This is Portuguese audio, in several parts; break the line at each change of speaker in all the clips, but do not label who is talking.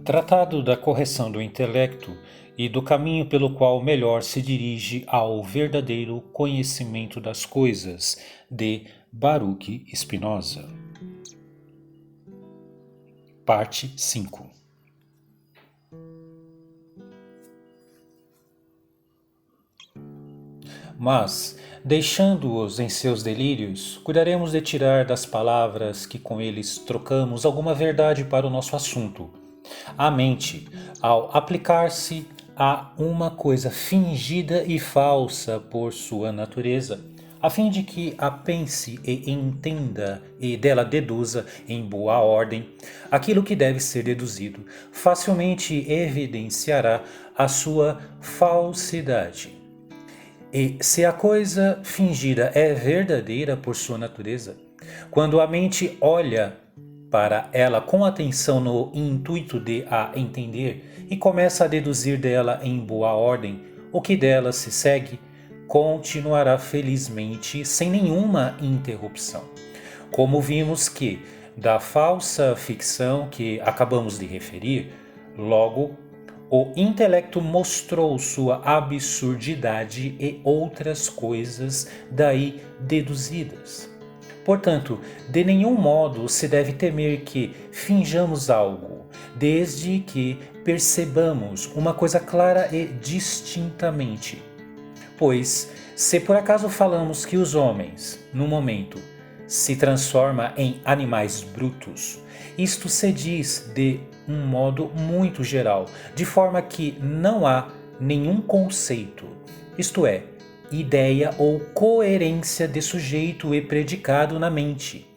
Tratado da correção do intelecto e do caminho pelo qual melhor se dirige ao verdadeiro conhecimento das coisas, de Baruch Spinoza. Parte 5. Mas, deixando-os em seus delírios, cuidaremos de tirar das palavras que com eles trocamos alguma verdade para o nosso assunto. A mente, ao aplicar-se a uma coisa fingida e falsa por sua natureza, a fim de que a pense e entenda e dela deduza em boa ordem aquilo que deve ser deduzido, facilmente evidenciará a sua falsidade. E se a coisa fingida é verdadeira por sua natureza, quando a mente olha para ela com atenção no intuito de a entender e começa a deduzir dela em boa ordem o que dela se segue, continuará felizmente sem nenhuma interrupção. Como vimos que, da falsa ficção que acabamos de referir, logo o intelecto mostrou sua absurdidade e outras coisas daí deduzidas. Portanto, de nenhum modo se deve temer que finjamos algo, desde que percebamos uma coisa clara e distintamente. Pois, se por acaso falamos que os homens, no momento, se transformam em animais brutos, isto se diz de um modo muito geral, de forma que não há nenhum conceito, isto é, ideia ou coerência de sujeito e predicado na mente,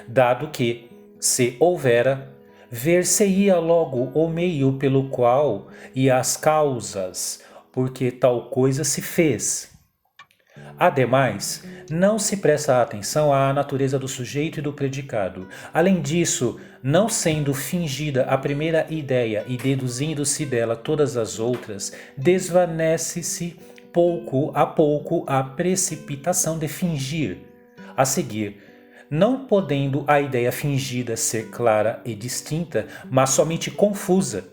dado que, se houvera, ver-se-ia logo o meio pelo qual e as causas, porque tal coisa se fez. Ademais, não se presta atenção à natureza do sujeito e do predicado. Além disso, não sendo fingida a primeira ideia e deduzindo-se dela todas as outras, desvanece-se pouco a precipitação de fingir. A seguir, não podendo a ideia fingida ser clara e distinta, mas somente confusa.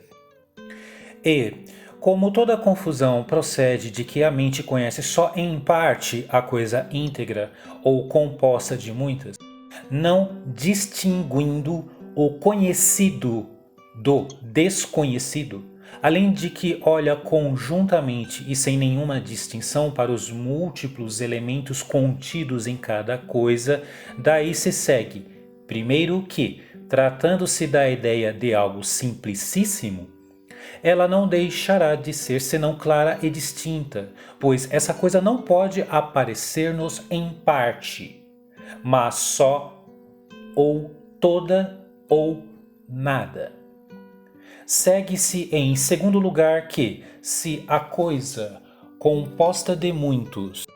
E, como toda confusão procede de que a mente conhece só em parte a coisa íntegra ou composta de muitas, não distinguindo o conhecido do desconhecido, além de que olha conjuntamente e sem nenhuma distinção para os múltiplos elementos contidos em cada coisa, daí se segue, primeiro que, tratando-se da ideia de algo simplicíssimo, ela não deixará de ser senão clara e distinta, pois essa coisa não pode aparecer-nos em parte, mas só ou toda ou nada. Segue-se em segundo lugar que, se a coisa, composta de muitos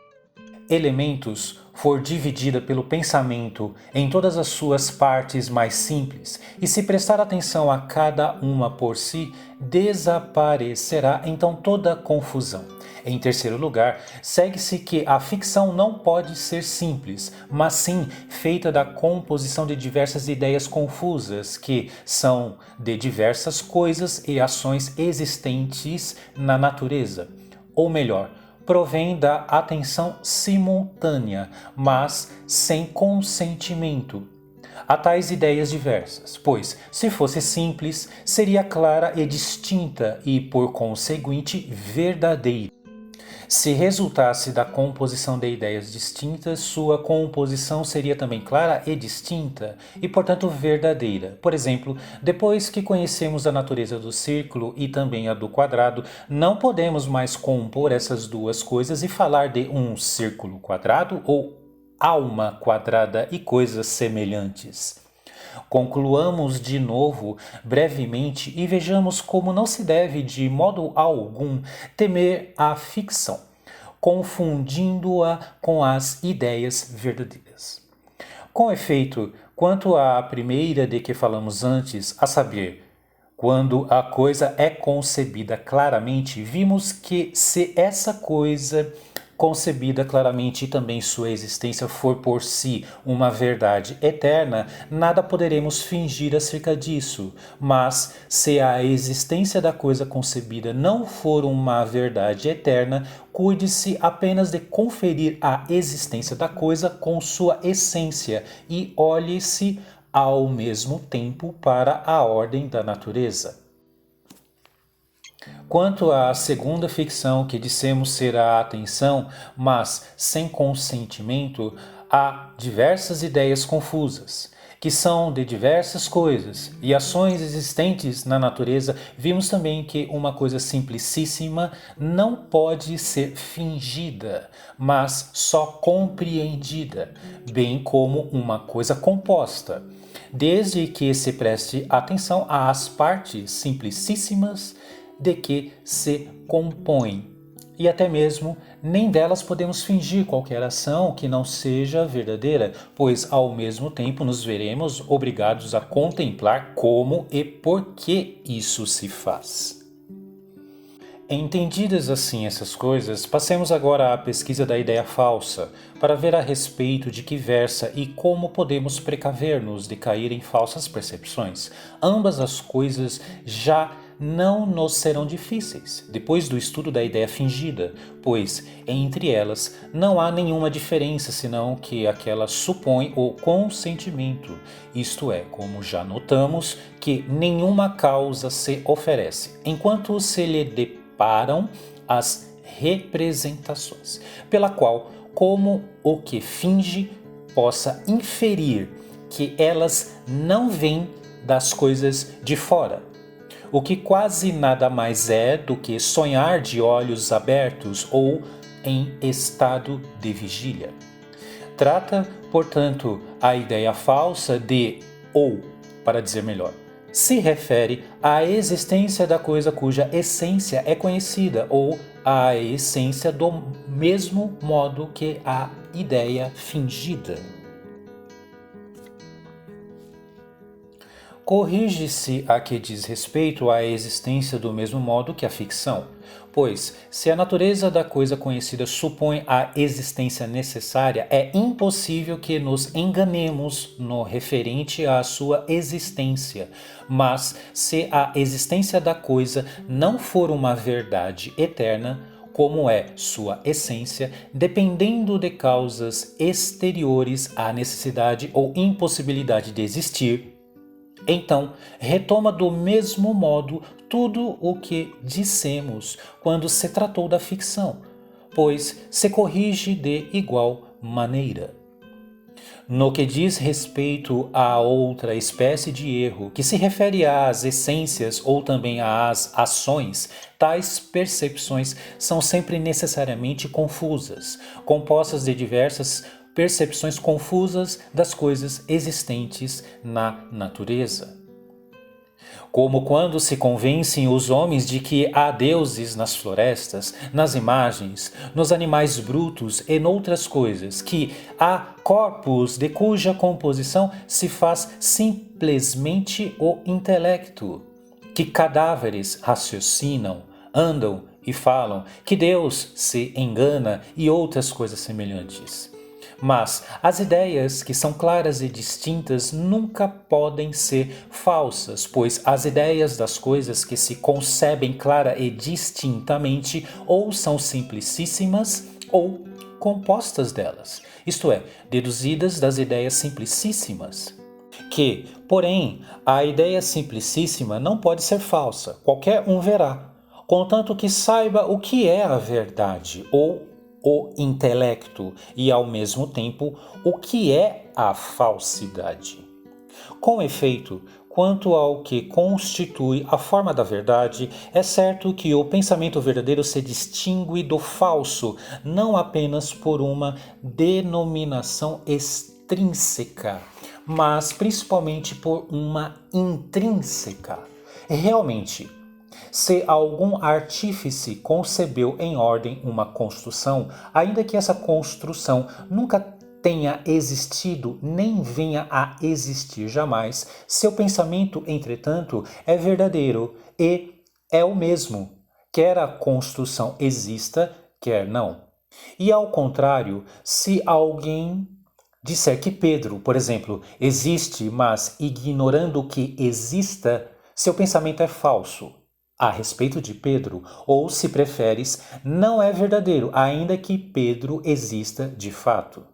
elementos, for dividida pelo pensamento em todas as suas partes mais simples, e se prestar atenção a cada uma por si, desaparecerá então toda a confusão. Em terceiro lugar, segue-se que a ficção não pode ser simples, mas sim feita da composição de diversas ideias confusas, que são de diversas coisas e ações existentes na natureza. Ou melhor, provém da atenção simultânea, mas sem consentimento, a tais ideias diversas, pois, se fosse simples, seria clara e distinta e, por conseguinte, verdadeira. Se resultasse da composição de ideias distintas, sua composição seria também clara e distinta, e portanto verdadeira. Por exemplo, depois que conhecemos a natureza do círculo e também a do quadrado, não podemos mais compor essas duas coisas e falar de um círculo quadrado ou alma quadrada e coisas semelhantes. Concluamos de novo, brevemente, e vejamos como não se deve, de modo algum, temer a ficção, confundindo-a com as ideias verdadeiras. Com efeito, quanto à primeira de que falamos antes, a saber, quando a coisa é concebida claramente, vimos que se essa coisa concebida claramente e também sua existência for por si uma verdade eterna, nada poderemos fingir acerca disso. Mas, se a existência da coisa concebida não for uma verdade eterna, cuide-se apenas de conferir a existência da coisa com sua essência e olhe-se ao mesmo tempo para a ordem da natureza. Quanto à segunda ficção que dissemos ser a atenção, mas sem consentimento, há diversas ideias confusas, que são de diversas coisas e ações existentes na natureza. Vimos também que uma coisa simplicíssima não pode ser fingida, mas só compreendida, bem como uma coisa composta, desde que se preste atenção às partes simplicíssimas de que se compõem. E até mesmo nem delas podemos fingir qualquer ação que não seja verdadeira, pois ao mesmo tempo nos veremos obrigados a contemplar como e por que isso se faz. Entendidas assim essas coisas, passemos agora à pesquisa da ideia falsa, para ver a respeito de que versa e como podemos precaver-nos de cair em falsas percepções. Ambas as coisas já não nos serão difíceis, depois do estudo da ideia fingida, pois entre elas não há nenhuma diferença senão que aquela supõe o consentimento, isto é, como já notamos, que nenhuma causa se oferece, enquanto se lhe deparam as representações, pela qual, como o que finge, possa inferir que elas não vêm das coisas de fora, o que quase nada mais é do que sonhar de olhos abertos ou em estado de vigília. Trata, portanto, a ideia falsa de ou, para dizer melhor, se refere à existência da coisa cuja essência é conhecida ou à essência do mesmo modo que a ideia fingida. Corrige-se a que diz respeito à existência do mesmo modo que a ficção, pois, se a natureza da coisa conhecida supõe a existência necessária, é impossível que nos enganemos no referente à sua existência. Mas, se a existência da coisa não for uma verdade eterna, como é sua essência, dependendo de causas exteriores à necessidade ou impossibilidade de existir, então, retoma do mesmo modo tudo o que dissemos quando se tratou da ficção, pois se corrige de igual maneira. No que diz respeito a outra espécie de erro, que se refere às essências ou também às ações, tais percepções são sempre necessariamente confusas, compostas de diversas percepções confusas das coisas existentes na natureza. Como quando se convencem os homens de que há deuses nas florestas, nas imagens, nos animais brutos e noutras coisas, que há corpos de cuja composição se faz simplesmente o intelecto, que cadáveres raciocinam, andam e falam, que Deus se engana e outras coisas semelhantes. Mas as ideias que são claras e distintas nunca podem ser falsas, pois as ideias das coisas que se concebem clara e distintamente ou são simplicíssimas ou compostas delas, isto é, deduzidas das ideias simplicíssimas. Que, porém, a ideia simplicíssima não pode ser falsa, qualquer um verá, contanto que saiba o que é a verdade ou o intelecto e, ao mesmo tempo, o que é a falsidade. Com efeito, quanto ao que constitui a forma da verdade, é certo que o pensamento verdadeiro se distingue do falso, não apenas por uma denominação extrínseca, mas principalmente por uma intrínseca. Realmente, se algum artífice concebeu em ordem uma construção, ainda que essa construção nunca tenha existido nem venha a existir jamais, seu pensamento, entretanto, é verdadeiro e é o mesmo, quer a construção exista, quer não. E ao contrário, se alguém disser que Pedro, por exemplo, existe, mas ignorando que exista, seu pensamento é falso a respeito de Pedro, ou, se preferes, não é verdadeiro, ainda que Pedro exista de fato.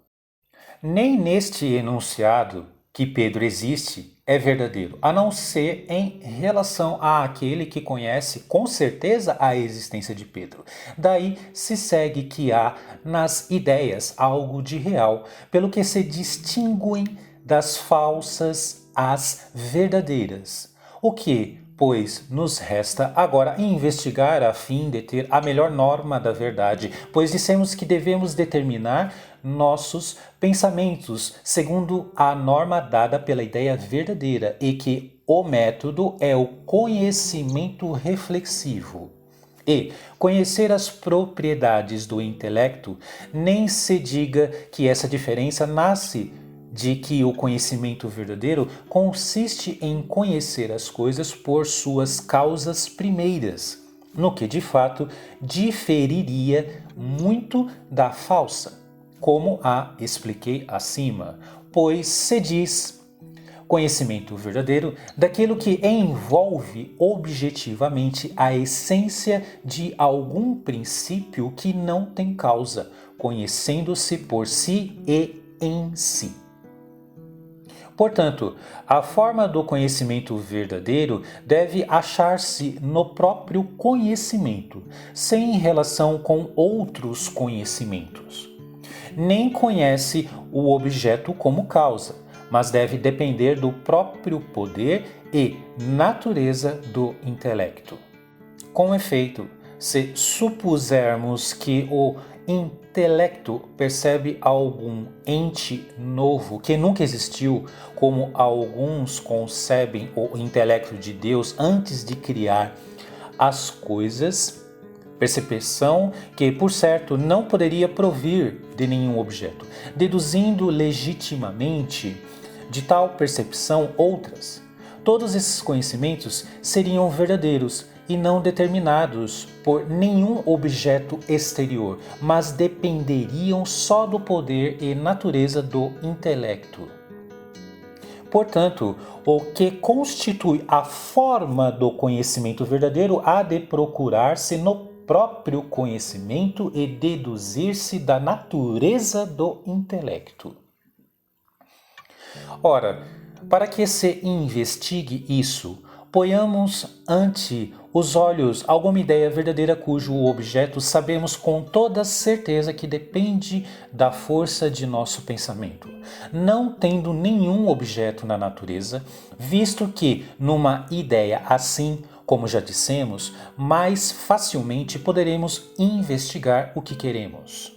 Nem neste enunciado que Pedro existe é verdadeiro, a não ser em relação àquele que conhece com certeza a existência de Pedro. Daí se segue que há nas ideias algo de real, pelo que se distinguem das falsas às verdadeiras. O que, pois, nos resta agora investigar a fim de ter a melhor norma da verdade, pois dissemos que devemos determinar nossos pensamentos segundo a norma dada pela ideia verdadeira e que o método é o conhecimento reflexivo. E conhecer as propriedades do intelecto, nem se diga que essa diferença nasce de que o conhecimento verdadeiro consiste em conhecer as coisas por suas causas primeiras, no que de fato diferiria muito da falsa, como a expliquei acima, pois se diz conhecimento verdadeiro daquilo que envolve objetivamente a essência de algum princípio que não tem causa, conhecendo-se por si e em si. Portanto, a forma do conhecimento verdadeiro deve achar-se no próprio conhecimento, sem relação com outros conhecimentos. Nem conhece o objeto como causa, mas deve depender do próprio poder e natureza do intelecto. Com efeito, se supusermos que o intelecto percebe algum ente novo que nunca existiu, como alguns concebem o intelecto de Deus antes de criar as coisas, percepção que, por certo, não poderia provir de nenhum objeto, deduzindo legitimamente de tal percepção outras. Todos esses conhecimentos seriam verdadeiros e não determinados por nenhum objeto exterior, mas dependeriam só do poder e natureza do intelecto. Portanto, o que constitui a forma do conhecimento verdadeiro há de procurar-se no próprio conhecimento e deduzir-se da natureza do intelecto. Ora, para que se investigue isso, ponhamos ante os olhos alguma ideia verdadeira cujo objeto sabemos com toda certeza que depende da força de nosso pensamento, não tendo nenhum objeto na natureza, visto que numa ideia assim, como já dissemos, mais facilmente poderemos investigar o que queremos.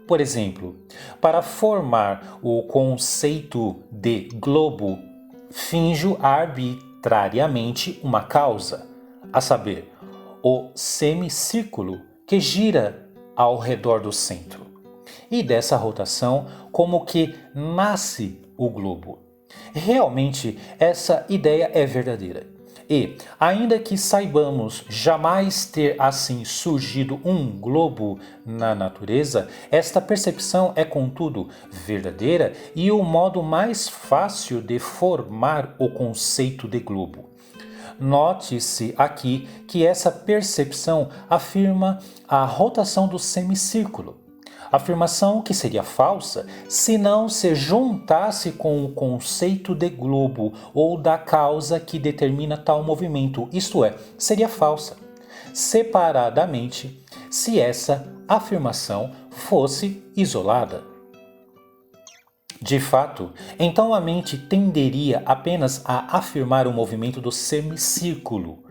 Por exemplo, para formar o conceito de globo, finjo arbitrariamente uma causa, a saber, o semicírculo que gira ao redor do centro. E dessa rotação, como que nasce o globo. Realmente, essa ideia é verdadeira. E, ainda que saibamos jamais ter assim surgido um globo na natureza, esta percepção é, contudo, verdadeira e o modo mais fácil de formar o conceito de globo. Note-se aqui que essa percepção afirma a rotação do semicírculo. Afirmação que seria falsa se não se juntasse com o conceito de globo ou da causa que determina tal movimento, isto é, seria falsa, separadamente, se essa afirmação fosse isolada. De fato, então a mente tenderia apenas a afirmar o movimento do semicírculo,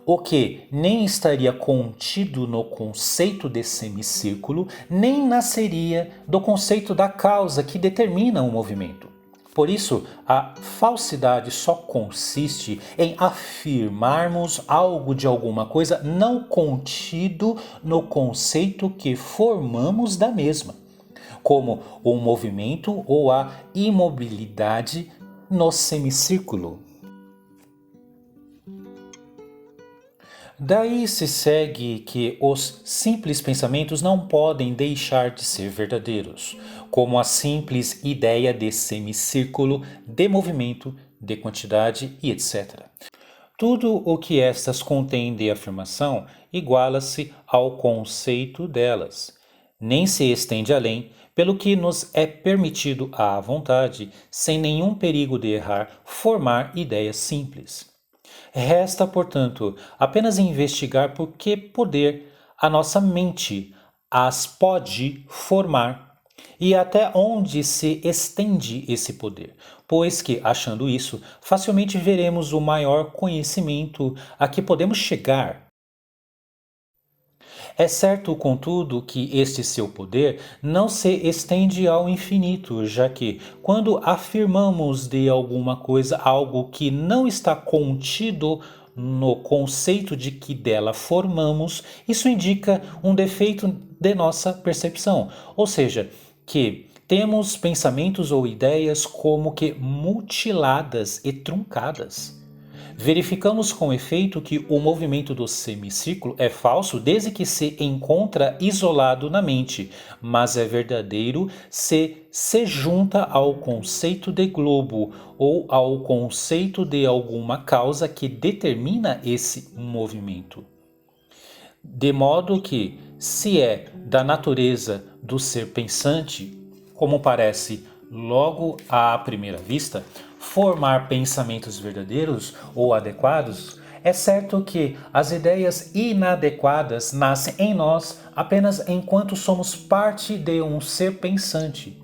o que nem estaria contido no conceito de semicírculo, nem nasceria do conceito da causa que determina o movimento. Por isso, a falsidade só consiste em afirmarmos algo de alguma coisa não contido no conceito que formamos da mesma, como o movimento ou a imobilidade no semicírculo. Daí se segue que os simples pensamentos não podem deixar de ser verdadeiros, como a simples ideia de semicírculo, de movimento, de quantidade e etc. Tudo o que estas contêm de afirmação iguala-se ao conceito delas, nem se estende além, pelo que nos é permitido à vontade, sem nenhum perigo de errar, formar ideias simples. Resta, portanto, apenas investigar por que poder a nossa mente as pode formar e até onde se estende esse poder, pois que, achando isso, facilmente veremos o maior conhecimento a que podemos chegar. É certo, contudo, que este seu poder não se estende ao infinito, já que, quando afirmamos de alguma coisa algo que não está contido no conceito de que dela formamos, isso indica um defeito de nossa percepção, ou seja, que temos pensamentos ou ideias como que mutiladas e truncadas. Verificamos com efeito que o movimento do semicírculo é falso desde que se encontra isolado na mente, mas é verdadeiro se junta ao conceito de globo ou ao conceito de alguma causa que determina esse movimento. De modo que, se é da natureza do ser pensante, como parece logo à primeira vista, formar pensamentos verdadeiros ou adequados, é certo que as ideias inadequadas nascem em nós apenas enquanto somos parte de um ser pensante,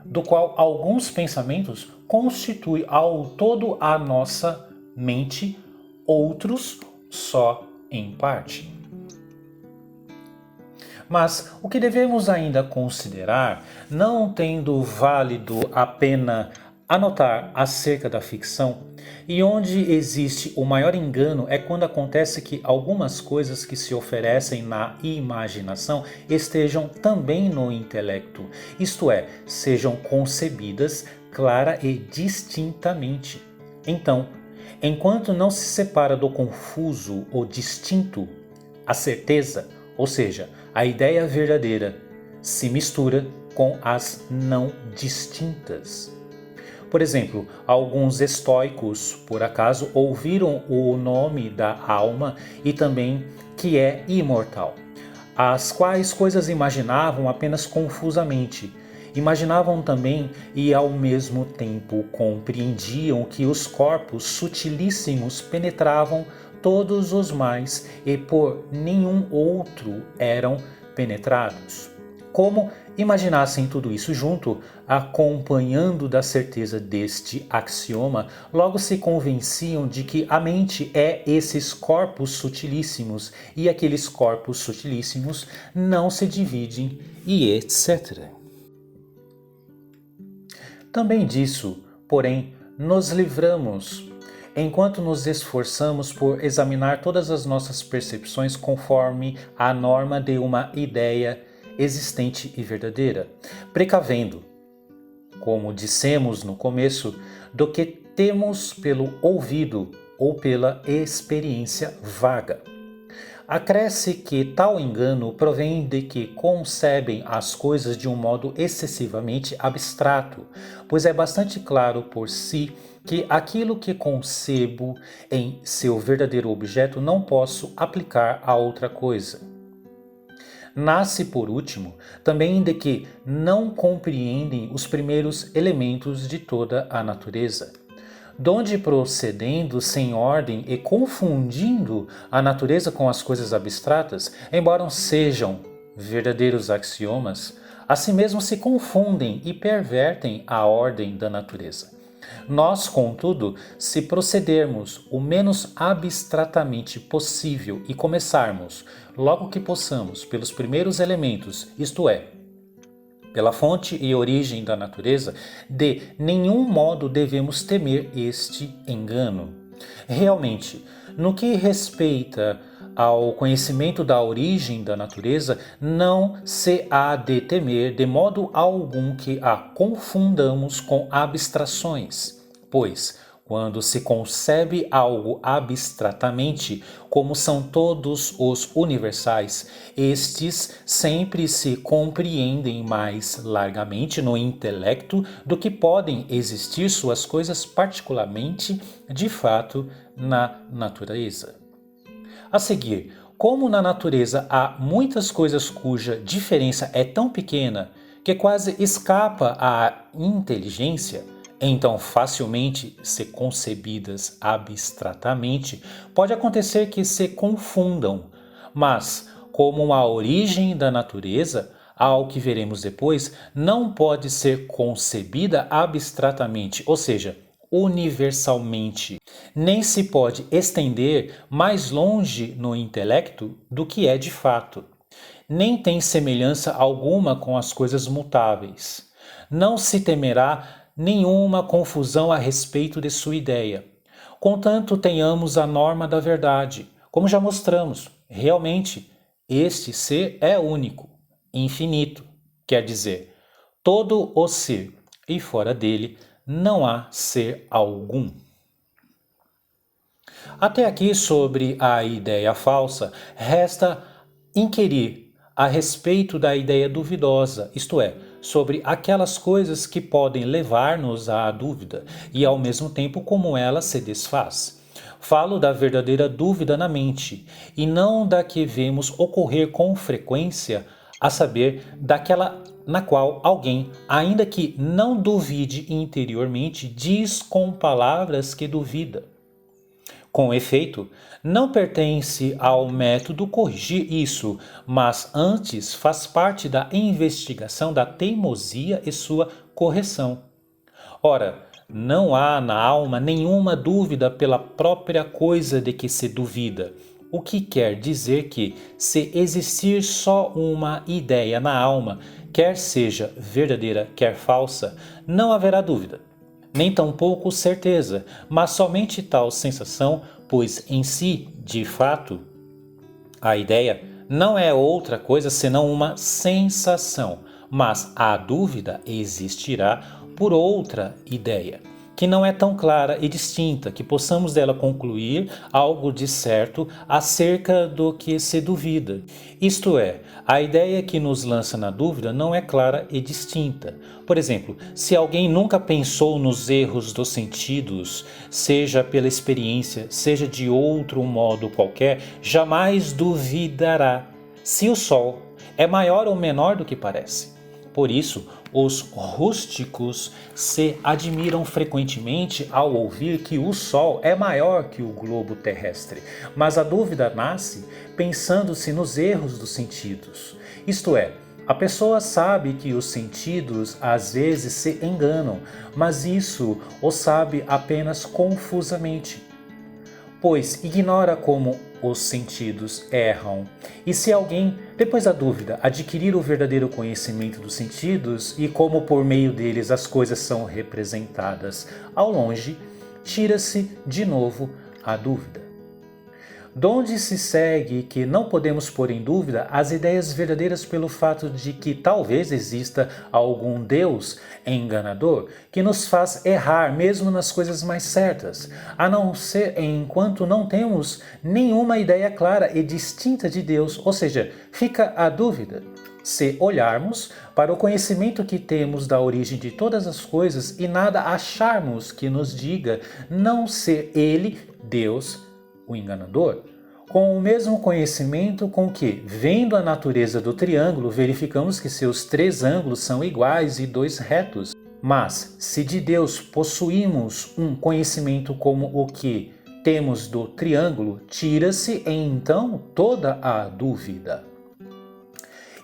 do qual alguns pensamentos constituem ao todo a nossa mente, outros só em parte. Mas o que devemos ainda considerar, não tendo válido a pena anotar acerca da ficção, e onde existe o maior engano é quando acontece que algumas coisas que se oferecem na imaginação estejam também no intelecto, isto é, sejam concebidas clara e distintamente. Então, enquanto não se separa do confuso ou distinto, a certeza, ou seja, a ideia verdadeira, se mistura com as não distintas. Por exemplo, alguns estoicos, por acaso, ouviram o nome da alma e também que é imortal, as quais coisas imaginavam apenas confusamente. Imaginavam também e ao mesmo tempo compreendiam que os corpos sutilíssimos penetravam todos os mais e por nenhum outro eram penetrados. Como imaginassem tudo isso junto, acompanhando da certeza deste axioma, logo se convenciam de que a mente é esses corpos sutilíssimos e aqueles corpos sutilíssimos não se dividem e etc. Também disso, porém, nos livramos enquanto nos esforçamos por examinar todas as nossas percepções conforme a norma de uma ideia existente e verdadeira, precavendo, como dissemos no começo, do que temos pelo ouvido ou pela experiência vaga. Acresce que tal engano provém de que concebem as coisas de um modo excessivamente abstrato, pois é bastante claro por si que aquilo que concebo em seu verdadeiro objeto não posso aplicar a outra coisa. Nasce, por último, também de que não compreendem os primeiros elementos de toda a natureza, donde procedendo sem ordem e confundindo a natureza com as coisas abstratas, embora sejam verdadeiros axiomas, a si mesmo se confundem e pervertem a ordem da natureza. Nós, contudo, se procedermos o menos abstratamente possível e começarmos, logo que possamos, pelos primeiros elementos, isto é, pela fonte e origem da natureza, de nenhum modo devemos temer este engano. Realmente, no que respeita ao conhecimento da origem da natureza, não se há de temer de modo algum que a confundamos com abstrações, pois, Quando se concebe algo abstratamente, como são todos os universais, estes sempre se compreendem mais largamente no intelecto do que podem existir suas coisas particularmente, de fato, na natureza. A seguir, como na natureza há muitas coisas cuja diferença é tão pequena que quase escapa à inteligência, então facilmente ser concebidas abstratamente, pode acontecer que se confundam. Mas, como a origem da natureza, ao que veremos depois, não pode ser concebida abstratamente, ou seja, universalmente, nem se pode estender mais longe no intelecto do que é de fato. Nem tem semelhança alguma com as coisas mutáveis. Não se temerá nenhuma confusão a respeito de sua ideia. Contanto tenhamos a norma da verdade, como já mostramos, realmente, este ser é único, infinito, quer dizer, todo o ser, e fora dele não há ser algum. Até aqui, sobre a ideia falsa, resta inquirir a respeito da ideia duvidosa, isto é, sobre aquelas coisas que podem levar-nos à dúvida e ao mesmo tempo como ela se desfaz. Falo da verdadeira dúvida na mente e não da que vemos ocorrer com frequência, a saber, daquela na qual alguém, ainda que não duvide interiormente, diz com palavras que duvida. Com efeito, não pertence ao método corrigir isso, mas antes faz parte da investigação da teimosia e sua correção. Ora, não há na alma nenhuma dúvida pela própria coisa de que se duvida, o que quer dizer que, se existir só uma ideia na alma, quer seja verdadeira, quer falsa, não haverá dúvida, nem tampouco certeza, mas somente tal sensação, pois em si, de fato, a ideia não é outra coisa senão uma sensação, mas a dúvida existirá por outra ideia, que não é tão clara e distinta que possamos dela concluir algo de certo acerca do que se duvida. Isto é, a ideia que nos lança na dúvida não é clara e distinta. Por exemplo, se alguém nunca pensou nos erros dos sentidos, seja pela experiência, seja de outro modo qualquer, jamais duvidará se o Sol é maior ou menor do que parece. Por isso, os rústicos se admiram frequentemente ao ouvir que o Sol é maior que o globo terrestre, mas a dúvida nasce pensando-se nos erros dos sentidos. Isto é, a pessoa sabe que os sentidos às vezes se enganam, mas isso o sabe apenas confusamente, pois ignora como os sentidos erram. E se alguém, depois da dúvida, adquirir o verdadeiro conhecimento dos sentidos e como por meio deles as coisas são representadas ao longe, tira-se de novo a dúvida. Donde se segue que não podemos pôr em dúvida as ideias verdadeiras pelo fato de que talvez exista algum Deus enganador que nos faz errar mesmo nas coisas mais certas, a não ser enquanto não temos nenhuma ideia clara e distinta de Deus, ou seja, fica a dúvida. Se olharmos para o conhecimento que temos da origem de todas as coisas e nada acharmos que nos diga não ser Ele, Deus, o enganador, com o mesmo conhecimento com que, vendo a natureza do triângulo, verificamos que seus 3 ângulos são iguais e 2 retos. Mas, se de Deus possuímos um conhecimento como o que temos do triângulo, tira-se então toda a dúvida.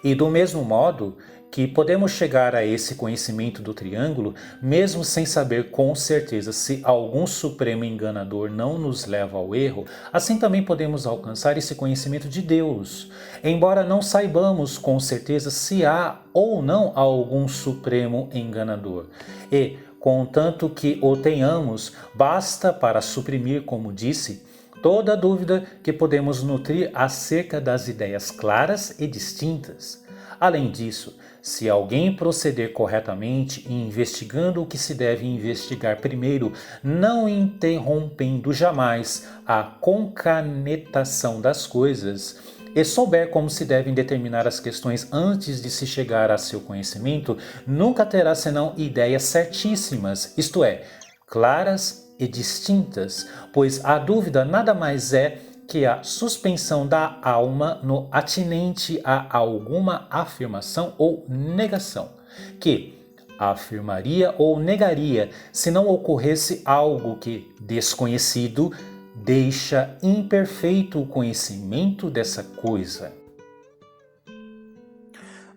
E do mesmo modo que podemos chegar a esse conhecimento do triângulo, mesmo sem saber com certeza se algum supremo enganador não nos leva ao erro, assim também podemos alcançar esse conhecimento de Deus, embora não saibamos com certeza se há ou não algum supremo enganador. E, contanto que o tenhamos, basta para suprimir, como disse, toda a dúvida que podemos nutrir acerca das ideias claras e distintas. Além disso, se alguém proceder corretamente investigando o que se deve investigar primeiro, não interrompendo jamais a concanetação das coisas, e souber como se devem determinar as questões antes de se chegar a seu conhecimento, nunca terá senão ideias certíssimas, isto é, claras e distintas, pois a dúvida nada mais é que a suspensão da alma no atinente a alguma afirmação ou negação, que afirmaria ou negaria se não ocorresse algo que, desconhecido, deixa imperfeito o conhecimento dessa coisa.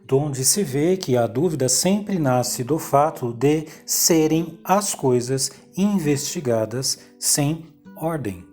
Donde se vê que a dúvida sempre nasce do fato de serem as coisas investigadas sem ordem.